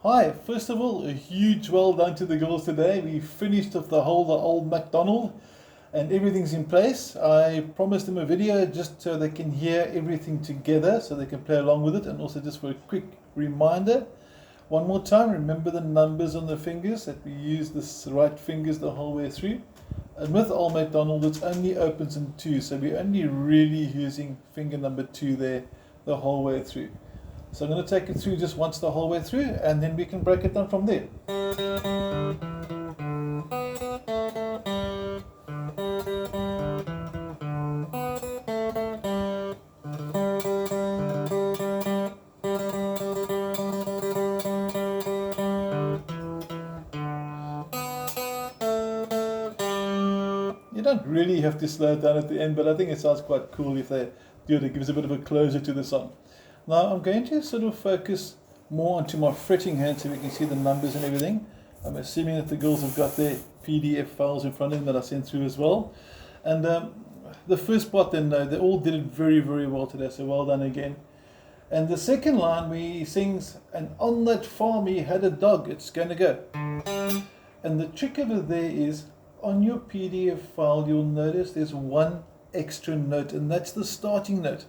Hi, first of all, a huge well done to the girls today. We finished off the old McDonald and everything's in place. I promised them a video just so they can hear everything together so they can play along with it, and also just for a quick reminder. One more time, remember the numbers on the fingers, that we use the right fingers the whole way through. And with Old MacDonald, it only opens in two, so we're only really using finger number 2 there the whole way through. So I'm going to take it through just once the whole way through, and then we can break it down from there. You don't really have to slow it down at the end, but I think it sounds quite cool if they do it. It gives a bit of a closure to the song. Now I'm going to sort of focus more onto my fretting hand so we can see the numbers and everything. I'm assuming that the girls have got their PDF files in front of them that I sent through as well. And the first part then, they all did it very, very well today, so well done again. And the second line, we sings, and on that farm he had a dog, it's going to go. And the trick over there is, on your PDF file, you'll notice there's one extra note, and that's the starting note.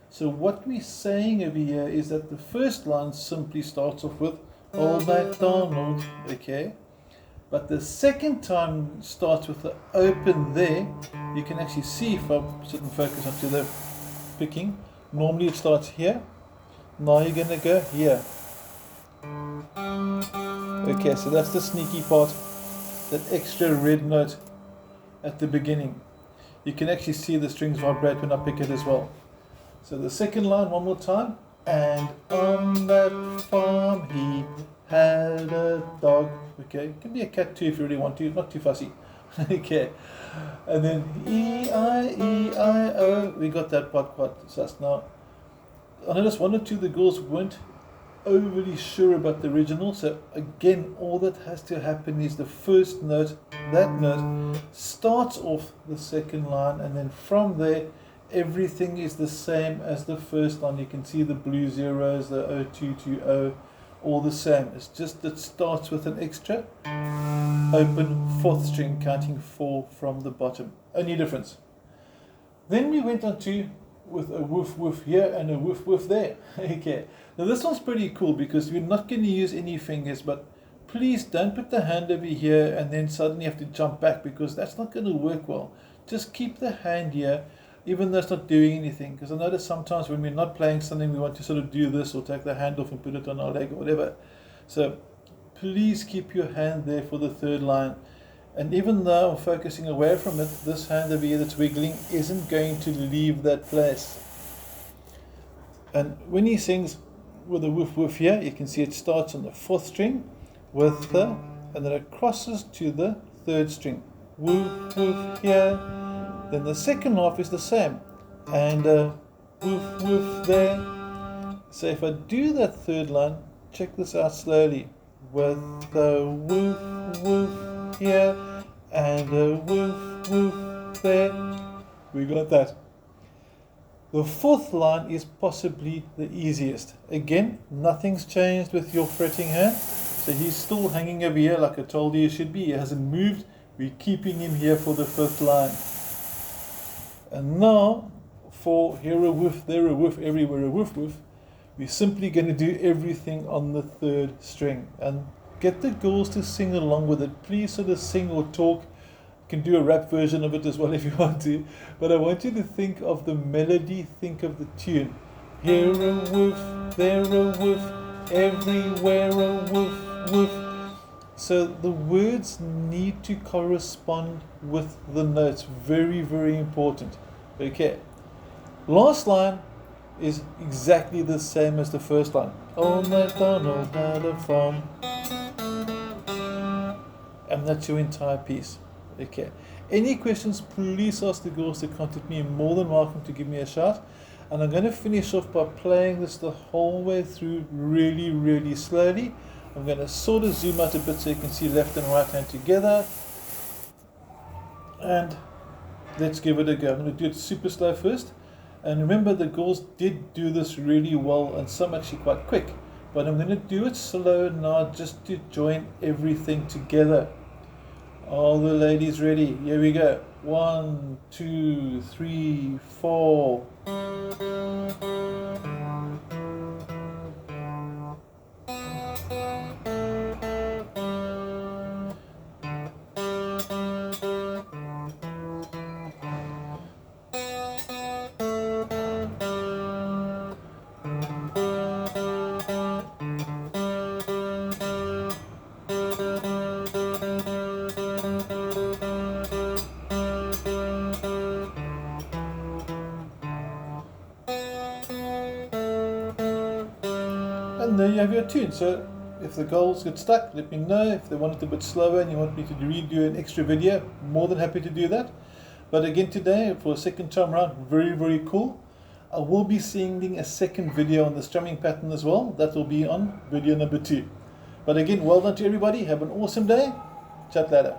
So what we're saying over here is that the first line simply starts off with Old MacDonald, okay? But the second time starts with the open there. You can actually see if I sit and focus onto the picking. Normally it starts here. Now you're going to go here. Okay, so that's the sneaky part. That extra red note at the beginning. You can actually see the strings vibrate when I pick it as well. So the second line one more time. And on that farm he had a dog. Okay, it can be a cat too if you really want to, not too fussy. Okay, and then E-I-E-I-O. We got that part quite sus. Now, I noticed one or two of the girls weren't overly sure about the original, so again, all that has to happen is the first note, that note starts off the second line, and then from there everything is the same as the first line. You can see the blue zeros, the O220, all the same. It's just that it starts with an extra open fourth string, counting 4 from the bottom. Only difference. Then we went on to with a woof woof here and a woof woof there. Okay, now this one's pretty cool because we're not going to use any fingers, but please don't put the hand over here and then suddenly have to jump back, because that's not going to work well. Just keep the hand here even though it's not doing anything, because I notice sometimes when we're not playing something we want to sort of do this or take the hand off and put it on our leg or whatever. So please keep your hand there for the third line. And even though I'm focusing away from it, this hand over here that's wiggling isn't going to leave that place. And when he sings with a woof woof here, you can see it starts on the fourth string with the, and then it crosses to the third string. Woof woof here. Then the second half is the same. And woof woof there. So if I do that third line, check this out slowly. With the woof woof here and a woof woof there. We got that. The fourth line is possibly the easiest. Again, nothing's changed with your fretting hand. So he's still hanging over here like I told you he should be. He hasn't moved. We're keeping him here for the fifth line. And now, for here a woof, there a woof, everywhere a woof woof, we're simply going to do everything on the third string. And get the girls to sing along with it. Please sort of sing or talk. You can do a rap version of it as well if you want to. But I want you to think of the melody, think of the tune. Here a woof, there a woof, everywhere a woof woof. So the words need to correspond with the notes. Very, very important. Okay. Last line is exactly the same as the first line. Old MacDonald had a farm. And that's your entire piece. Okay. Any questions, please ask the girls to contact me. You're more than welcome to give me a shout. And I'm going to finish off by playing this the whole way through really, really slowly. I'm going to sort of zoom out a bit so you can see left and right hand together. And let's give it a go. I'm going to do it super slow first. And remember, the girls did do this really well, and some actually quite quick. but I'm going to do it slow now just to join everything together. All the ladies ready? Here we go. 1, 2, 3, 4. And there you have your tune. So if the goals get stuck, let me know. If they want it a bit slower and you want me to redo an extra video, more than happy to do that. But again today, for a second time around, very cool. I will be sending a second video on the strumming pattern as well. That will be on video number 2. But again, well done to everybody. Have an awesome day. Chat later.